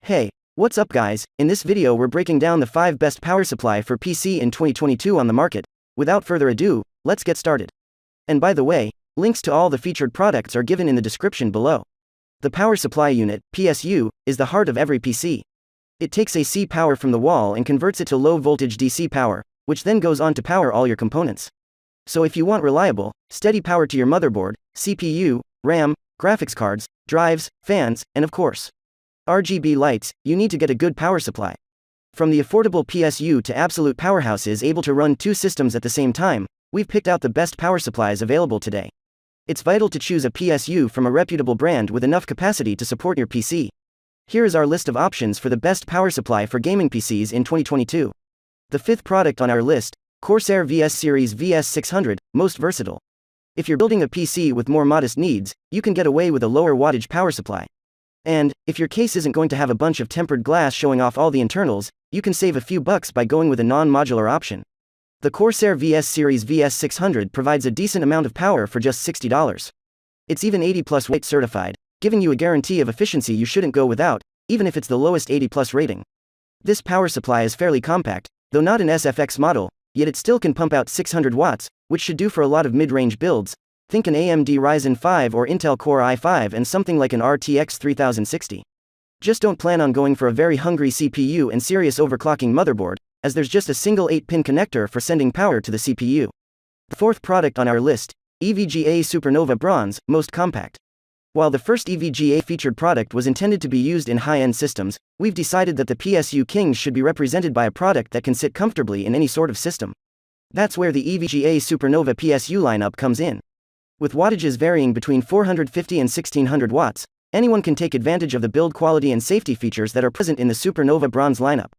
Hey, what's up guys? In this video we're breaking down the 5 best power supply for PC in 2022 on the market. Without further ado, let's get started. And by the way, links to all the featured products are given in the description below. The power supply unit, PSU, is the heart of every PC. It takes AC power from the wall and converts it to low voltage DC power, which then goes on to power all your components. So if you want reliable, steady power to your motherboard, CPU, RAM, graphics cards, drives, fans, and of course, RGB lights, you need to get a good power supply. From the affordable PSU to absolute powerhouses able to run 2 systems at the same time, we've picked out the best power supplies available today. It's vital to choose a PSU from a reputable brand with enough capacity to support your PC. Here is our list of options for the best power supply for gaming PCs in 2022. The 5th product on our list, Corsair VS Series VS600, most versatile. If you're building a PC with more modest needs, you can get away with a lower wattage power supply. And, if your case isn't going to have a bunch of tempered glass showing off all the internals, you can save a few bucks by going with a non-modular option. The Corsair VS Series VS600 provides a decent amount of power for just $60. It's even 80+ weight certified, giving you a guarantee of efficiency you shouldn't go without, even if it's the lowest 80+ rating. This power supply is fairly compact, though not an SFX model, yet it still can pump out 600 watts, which should do for a lot of mid-range builds. Think an AMD Ryzen 5 or Intel Core i5 and something like an RTX 3060. Just don't plan on going for a very hungry CPU and serious overclocking motherboard, as there's just a single 8-pin connector for sending power to the CPU. The 4th product on our list, EVGA SuperNOVA Bronze, most compact. While the first EVGA featured product was intended to be used in high-end systems, we've decided that the PSU Kings should be represented by a product that can sit comfortably in any sort of system. That's where the EVGA SuperNOVA PSU lineup comes in. With wattages varying between 450 and 1600 watts, anyone can take advantage of the build quality and safety features that are present in the SuperNOVA Bronze lineup.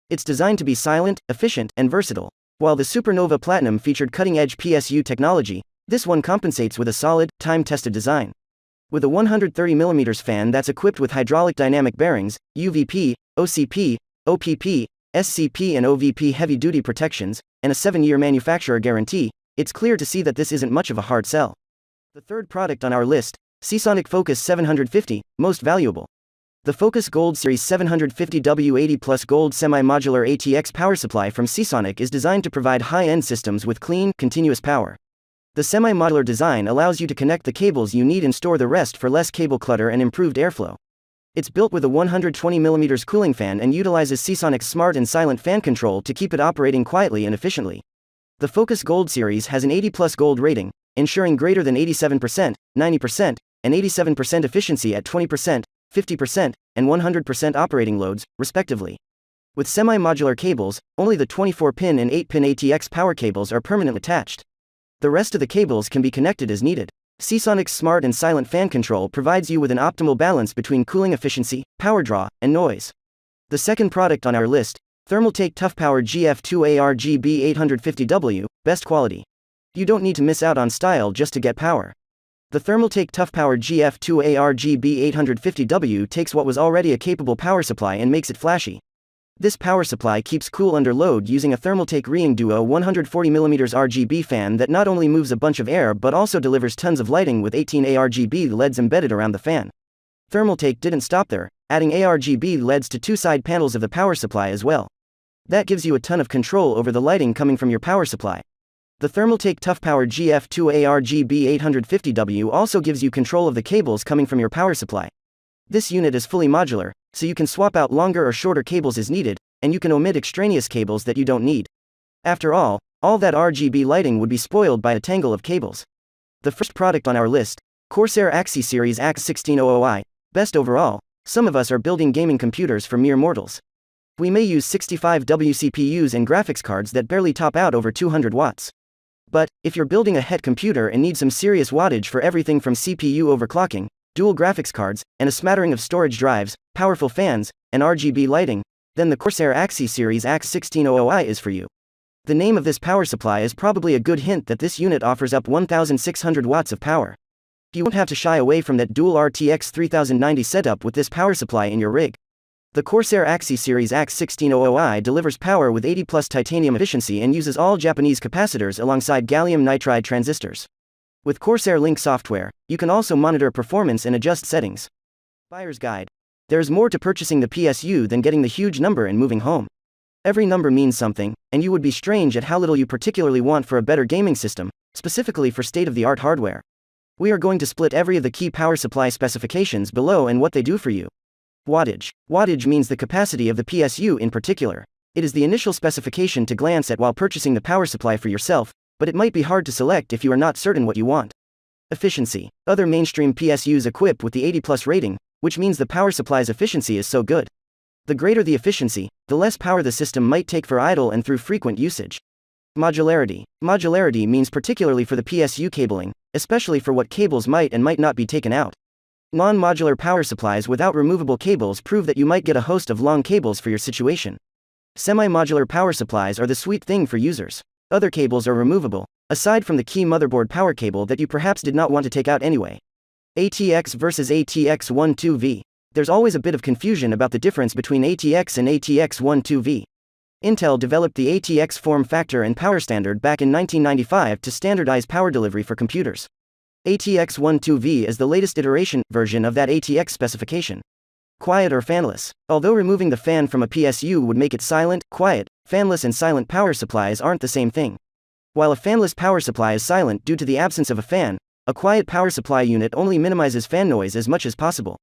It's designed to be silent, efficient, and versatile. While the SuperNOVA Platinum featured cutting-edge PSU technology, this one compensates with a solid, time-tested design. With a 130mm fan that's equipped with hydraulic dynamic bearings, UVP, OCP, OPP, SCP and OVP heavy-duty protections, and a 7-year manufacturer guarantee, it's clear to see that this isn't much of a hard sell. The 3rd product on our list, Seasonic FOCUS 750, most valuable. The FOCUS Gold Series 750W80+ Gold Semi-Modular ATX power supply from Seasonic is designed to provide high-end systems with clean, continuous power. The semi-modular design allows you to connect the cables you need and store the rest for less cable clutter and improved airflow. It's built with a 120mm cooling fan and utilizes Seasonic's smart and silent fan control to keep it operating quietly and efficiently. The FOCUS Gold Series has an 80+ gold rating, ensuring greater than 87%, 90%, and 87% efficiency at 20%, 50%, and 100% operating loads, respectively. With semi-modular cables, only the 24-pin and 8-pin ATX power cables are permanently attached. The rest of the cables can be connected as needed. Seasonic's smart and silent fan control provides you with an optimal balance between cooling efficiency, power draw, and noise. The 2nd product on our list, Thermaltake GF2 ARGB 850W, best quality. You don't need to miss out on style just to get power. The Thermaltake GF2 ARGB 850W takes what was already a capable power supply and makes it flashy. This power supply keeps cool under load using a Thermaltake Ring Duo 140mm RGB fan that not only moves a bunch of air but also delivers tons of lighting with 18 ARGB LEDs embedded around the fan. Thermaltake didn't stop there, adding ARGB LEDs to 2 side panels of the power supply as well. That gives you a ton of control over the lighting coming from your power supply. The Thermaltake GF2 ARGB 850W also gives you control of the cables coming from your power supply. This unit is fully modular, so you can swap out longer or shorter cables as needed, and you can omit extraneous cables that you don't need. After all that RGB lighting would be spoiled by a tangle of cables. The 1st product on our list, Corsair Axi Series AX1600i, best overall. Some of us are building gaming computers for mere mortals. We may use 65W CPUs and graphics cards that barely top out over 200 watts. But, if you're building a het computer and need some serious wattage for everything from CPU overclocking, dual graphics cards, and a smattering of storage drives, powerful fans, and RGB lighting, then the Corsair Axi Series AX1600i is for you. The name of this power supply is probably a good hint that this unit offers up 1600 watts of power. You won't have to shy away from that dual RTX 3090 setup with this power supply in your rig. The Corsair Axi Series AX1600i delivers power with 80+ titanium efficiency and uses all Japanese capacitors alongside gallium nitride transistors. With Corsair Link software, you can also monitor performance and adjust settings. Buyer's Guide. There's more to purchasing the PSU than getting the huge number and moving home. Every number means something, and you would be strange at how little you particularly want for a better gaming system, specifically for state-of-the-art hardware. We are going to split every of the key power supply specifications below and what they do for you. Wattage. Wattage means the capacity of the PSU in particular. It is the initial specification to glance at while purchasing the power supply for yourself, but it might be hard to select if you are not certain what you want. Efficiency. Other mainstream PSUs equip with the 80+ rating, which means the power supply's efficiency is so good. The greater the efficiency, the less power the system might take for idle and through frequent usage. Modularity. Modularity means particularly for the PSU cabling, especially for what cables might and might not be taken out. Non-modular power supplies without removable cables prove that you might get a host of long cables for your situation. Semi-modular power supplies are the sweet thing for users. Other cables are removable, aside from the key motherboard power cable that you perhaps did not want to take out anyway. ATX versus ATX12V. There's always a bit of confusion about the difference between ATX and ATX12V. Intel developed the ATX form factor and power standard back in 1995 to standardize power delivery for computers. ATX12V is the latest version of that ATX specification. Quiet or fanless. Although removing the fan from a PSU would make it silent, quiet, fanless and silent power supplies aren't the same thing. While a fanless power supply is silent due to the absence of a fan, a quiet power supply unit only minimizes fan noise as much as possible.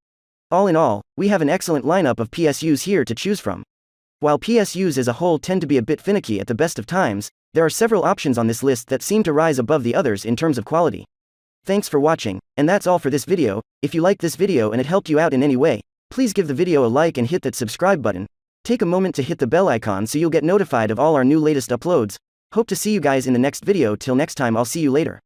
All in all, we have an excellent lineup of PSUs here to choose from. While PSUs as a whole tend to be a bit finicky at the best of times, there are several options on this list that seem to rise above the others in terms of quality. Thanks for watching, and that's all for this video. If you liked this video and it helped you out in any way, please give the video a like and hit that subscribe button. Take a moment to hit the bell icon so you'll get notified of all our new latest uploads. Hope to see you guys in the next video. Till next time, I'll see you later.